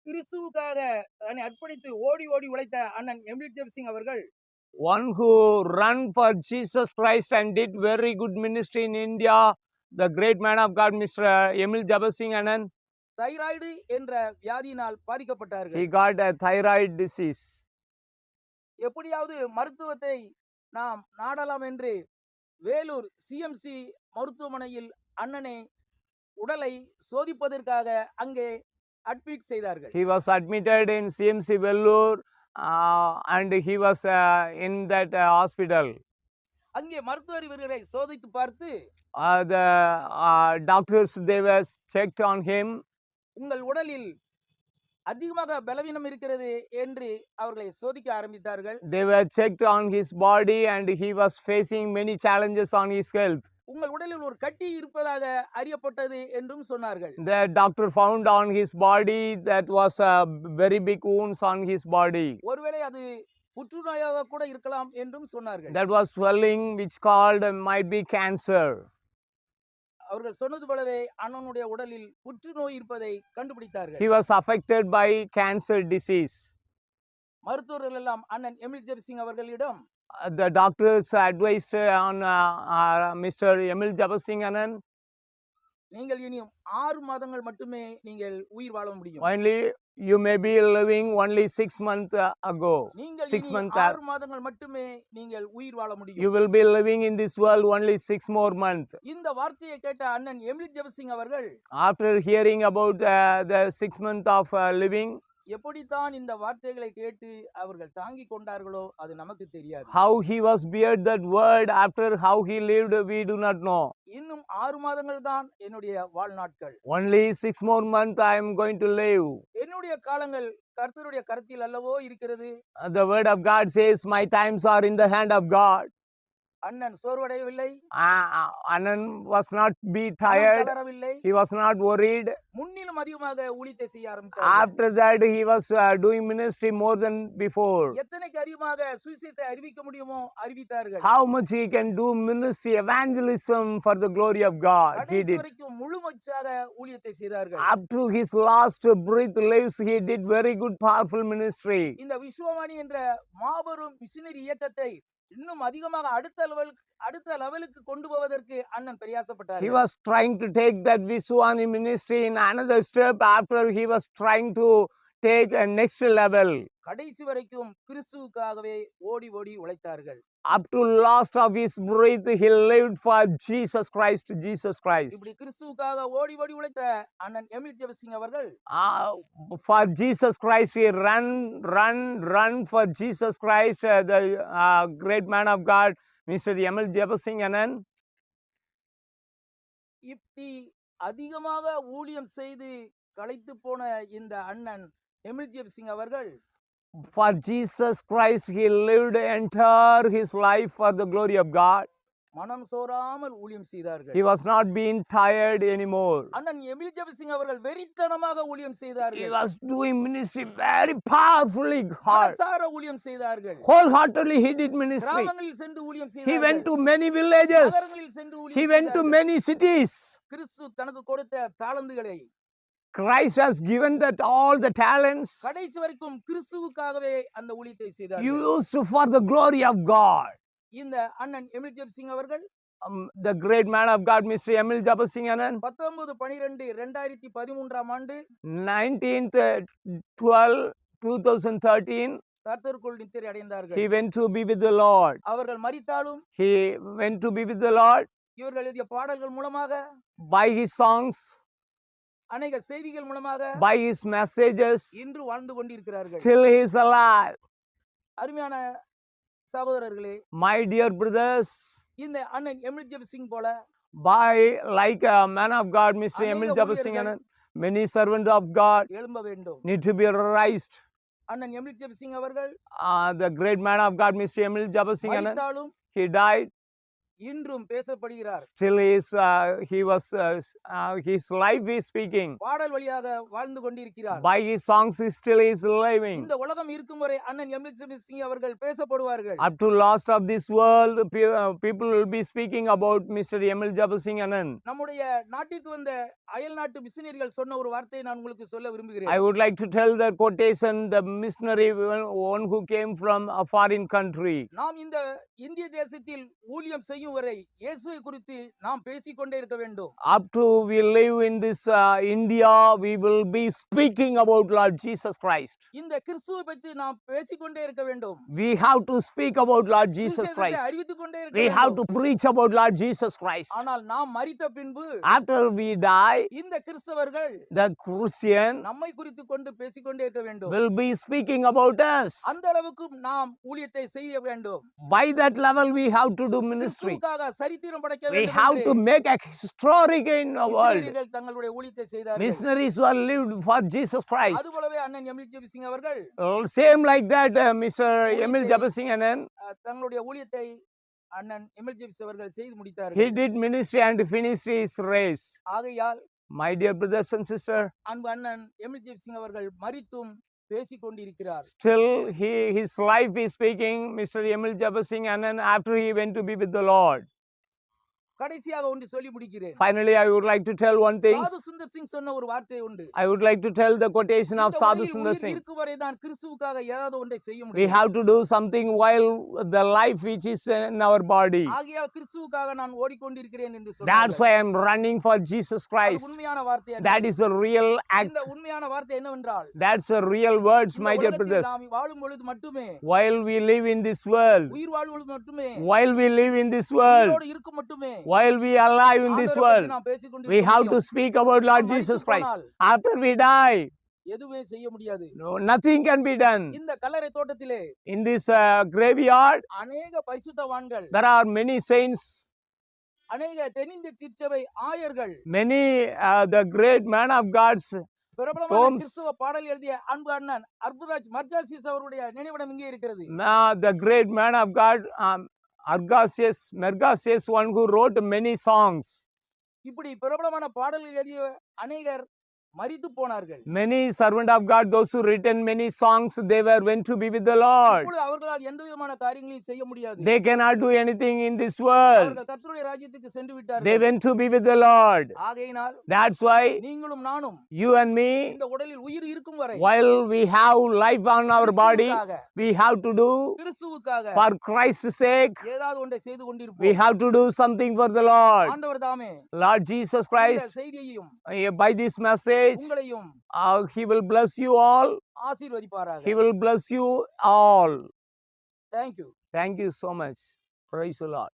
கிறிஸ்துவுக்காக தன்னை அர்ப்பணித்து ஓடி ஓடி உழைத்த அண்ணன் எமில் ஜெபசிங் அவர்கள், one who run for Jesus Christ and did very good ministry in India, the great man of God, Mr. Emil Jabasingh Anand. Thyroid என்ற வியாதியினால் பாதிக்கப்பட்டார்கள். He got a thyroid disease. எப்படியாவது மருத்துவத்தை நாம் நாடலாம் என்று வேலூர் சிஎம்சி மருத்துவமனையில் அண்ணனை உடலை சோதிப்பதற்காக அங்கே அட்மிட் செய்தார்கள். He was admitted in CMC Vellore and he was in that hospital. அங்கே மருத்துவர் இவர்களை சோதித்து பார்த்து, the doctors, they were checked on him. உங்கள் உடலில் அதிகமாக பலவீனம் இருக்கிறது என்று அவர்களை சோதிக்க ஆரம்பித்தார்கள். They were checked on his body and he was facing many challenges on his health. உங்கள் உடலில் ஒரு கட்டி இருப்பதாக அறியப்பட்டது என்றும் சொன்னார்கள். The doctor found on his body that was a very big wounds on his body. ஒருவேளை அது புற்றுநோயாக கூட இருக்கலாம் என்றும் சொன்னார்கள். That was swelling which called might be cancer. அவர்கள் சொன்னது போலவே அண்ணனுடைய உடலில் புற்றுநோய் இருப்பதை கண்டுபிடித்தார்கள். He was affected by cancer disease. மருத்துவர்கள் எல்லாம் அண்ணன் எமில் ஜெபசிங் அவர்களிடம், the doctors advised on Mr. Emil Jabasingh Anand, நீங்கள் இனியும் 6 மாதங்கள் மட்டுமே நீங்கள் உயிர் வாழ முடியும். Only you may be living only 6 months ago. நீங்கள் 6 months 6 மாதங்கள் மட்டுமே நீங்கள் உயிர் வாழ முடியும். You will be living in this world only 6 more months. இந்த வார்த்தையை கேட்ட அண்ணன் எமில் ஜெபசிங் அவர்கள், After hearing about the 6 months of living, எப்படித்தான் இந்த வார்த்தைகளை கேட்டு அவர்கள் தாங்கிக் கொண்டார்களோ அது நமக்கு தெரியாது. how he was beard that word, after how he lived, we do not know. இன்னும் 6 மாதங்கள் தான் என்னுடைய வாழ்நாட்கள். Only 6 more months I am going to live. என்னுடைய காலங்கள் கர்த்தருடைய கரத்தில் அல்லவோ இருக்கிறது. The word of God says my times are in the hand of God. அண்ணன் சோர்வடையவில்லை. Anand was not be tired. He was not worried. முன்னிலும் அதிகமாக ஊழியத்தை செய்ய ஆரம்பித்தார். After that he was doing ministry more than before. எத்தனைக்கு அதிகமாக சுவிசேஷத்தை அறிவிக்க முடியுமோ அறிவித்தார்கள். How much he can do ministry evangelism for the glory of God, he did. வரைக்கும் முழுமையாக ஊழியத்தை செய்தார்கள். Up to his last breath lives, he did very good powerful ministry. இந்த விஸ்வவாணி என்ற மாபெரும் மிஷனரி இயக்கத்தை இன்னும் அதிகமாக அடுத்த லெவலுக்கு கொண்டு போவதற்கு அண்ணன் பிரயாசப்பட்டார். He was trying to take that Viswani ministry in another step after he was trying to take a next level. கடைசி வரைக்கும் கிறிஸ்துவுக்காகவே ஓடி ஓடி உழைத்தார்கள். Up to last of his breath he lived for Jesus Christ. இப்படி கிறிஸ்துவுக்காக ஓடி ஓடி உழைத்த அண்ணன் எமில் ஜெபசிங் அவர்கள், for Jesus Christ he run for Jesus Christ, the great man of God, Mr. Emil Jabasingh Anand. இப்படி அதிகமாக ஊழியம் செய்து களைத்து போன இந்த அண்ணன் எமில் ஜெபசிங் அவர்கள், for Jesus Christ he lived entire his life for the glory of God. மனம் சோராமல் ஊழியம் செய்தார்கள். He was not being tired anymore. அண்ணன் எமில் ஜெபசிங் அவர்கள் வெறித்தனமாக ஊழியம் செய்தார்கள். He was doing ministry very powerfully hard. மனசார ஊழியம் செய்தார்கள். Wholeheartedly he did ministry. கிராமங்களில் சென்று ஊழியம் செய்தார்கள். He went to many villages. நகரங்களில் சென்று ஊழியம் He went to many cities. கிறிஸ்து தனக்கு கொடுத்த தாளந்துகளை, Christ has given that all the talents கடைசி வரைக்கும் கிறிஸ்துவுக்காகவே அந்த ஊழியத்தை செய்தார்கள். used for the glory of God. இந்த அண்ணன் எமில் ஜெபசிங் அவர்கள், the great man of God, Mr. Emil Jabasingh Anand, 19/12/2013 ஆண்டு 19/12/2013 கர்த்தருக்குள் நித்திரை அடைந்தார்கள். he went to be with the Lord. அவர்கள் மரித்தாலும் He went to be with the Lord. இவர்கள் எழுதிய பாடல்கள் மூலமாக, by his songs, அநேக செய்திகள் மூலமாக, by his messages, இன்று வாழ்ந்து கொண்டிருக்கிறார்கள். still he is alive. அருமையான சகோதரர்களே, my dear brothers, இந்த அண்ணன் எமில் ஜெபசிங் போல by like a man of God, Mr. Emil Jabasingh Anand, many servants of God எழும்ப வேண்டும். need to be raised. அண்ணன் எமில் ஜெபசிங் அவர்கள், The great man of God, Mr. Emil Jabasingh Anand, மரித்தாலும் he died. இன்றும் பேசப்படுகிறார். Still his life is speaking. பாடல் வழியாக வாழ்ந்து கொண்டிருக்கிறார். By his songs he still is living. இந்த உலகம் இருக்கும் வரை அண்ணன் எம்எல் சிங் அவர்கள் பேசப்படுவார்கள். Up to last of this world, people will be speaking about Mr. M.L. Jabbar Singh Anand. நம்முடைய நாட்டிற்கு வந்த அயல் நாட்டு மிஷனரிகள் சொன்ன ஒரு வார்த்தையை நான் உங்களுக்கு சொல்ல விரும்புகிறேன். I would like to tell the quotation, the missionary one who came from a foreign country. நாம் இந்த இந்திய தேசத்தில் ஊழியம் செய்யும் வரை இயேசுவை குறித்து நாம் பேசிக்கொண்டே இருக்க வேண்டும். Up to we live in this India, we will be speaking about Lord Jesus Christ. இந்த கிறிஸ்துவை பற்றி நாம் பேசிக்கொண்டே இருக்க வேண்டும். We have to speak about Lord Jesus Christ. அறிவித்துக் கொண்டே இருக்க We வேண்டும். have to preach about Lord Jesus Christ. ஆனால் நாம் மரித்த பின்பு After we die, இந்த கிறிஸ்தவர்கள் the Christian நம்மை குறித்து கொண்டு பேசிக்கொண்டே இருக்க வேண்டும். will be speaking about us. அந்த அளவுக்கு நாம் ஊழியத்தை செய்ய வேண்டும். By that level, we have to do ministry. கிறிஸ்துவுக்காக சரித்திரம் படைக்க We வேண்டும். have to make a historic in the world. மிஷனரிகள் தங்களுடைய ஊழியத்தை செய்தார்கள். Missionaries who are lived for Jesus Christ. அதுபோலவே அண்ணன் எம்எல் ஜெபி சிங் அவர்கள் Same like that, Mr. M.L. Jabbar Singh Anand. தங்களுடைய ஊழியத்தை அண்ணன் எம்எல் ஜெபி அவர்கள் செய்து He முடித்தார்கள். did ministry and finished his race. ஆகையால் My dear brothers and sisters, அன்பு அண்ணன் எம்எல் ஜெபி சிங் அவர்கள் மரித்தும் பேசிக் கொண்டிருக்கிறார். still his life is speaking, Mr. M.L. Jabbar Singh Anand, after he went to be with the Lord. கடைசியாக ஒன்று சொல்லி முடிக்கிறேன். Finally, I would like to tell one thing. சாது சுந்தர் சிங் சொன்ன ஒரு வார்த்தை உண்டு. I would like to tell the quotation of இந்த Sadhu உலகில் Sundar உயிர் Singh. இருக்கும் வரை தான் கிறிஸ்துவுக்காக ஏதாவது ஒன்றை செய்ய We முடியும். have to do something while the life which is in our body. ஆகையால் கிறிஸ்துவுக்காக நான் ஓடிக்கொண்டிருக்கிறேன் என்று That's சொன்னார்கள். why I'm running for Jesus அது Christ. உண்மையான வார்த்தை அல்ல. That is a real act. இந்த உண்மையான வார்த்தை என்னவென்றால் That's a real words, இந்த my dear உலகத்தில் brothers. நாம் வாழும் பொழுது மட்டுமே While we live in this world, உயிர் வாழும் பொழுது மட்டுமே while we live in this world, உயிரோடு இருக்கும் மட்டுமே while we are alive in this ஆண்டவரை world, பற்றி நாம் பேசிக் we கொண்டிருக்க have to முடியும். speak about Lord நாம் Jesus மரித்து Christ. போனால் After we die, எதுவுமே செய்ய முடியாது. no, nothing can be done. இந்த கல்லறை தோட்டத்திலே In this graveyard, அநேக பரிசுத்தவான்கள், there are many saints, அநேக தென்னிந்திய திருச்சபை ஆயர்கள், many the great man of God's பிரபலமான Tombs. கிறிஸ்துவ பாடல் எழுதிய அன்பு அண்ணன் அற்புதராஜ் மர்ஜாசிஸ் அவருடைய நினைவிடம் இங்கே இருக்கிறது. the great man of God, Mergasius, one who wrote many songs. இப்படி பிரபலமான பாடல்கள் எழுதிய அநேகர் மரித்து போனார்கள். Many servant of God, those who written many songs, they went to be with the Lord. இப்பொழுது அவர்களால் எந்த விதமான காரியங்களையும் செய்ய முடியாது. They cannot do anything in this world. அவர்கள் கர்த்தருடைய ராஜ்யத்துக்கு சென்று They விட்டார்கள். went to be with the Lord. ஆகையினால் That's why நீங்களும் நானும் you and me, இந்த உடலில் உயிர் இருக்கும் வரை while we have life on our body, கிறிஸ்துவுக்காக, we have to do கிறிஸ்துவுக்காக for Christ's sake. ஏதாவது ஒன்றை செய்து We கொண்டிருப்போம். have to do something for the Lord. ஆண்டவர் தாமே Lord Jesus இந்த Christ, செய்தியையும் by this message, உங்களையும் He will bless you all. ஆசீர்வதிப்பாராக. He will bless you all. Thank you. Thank you so much. Praise the Lord.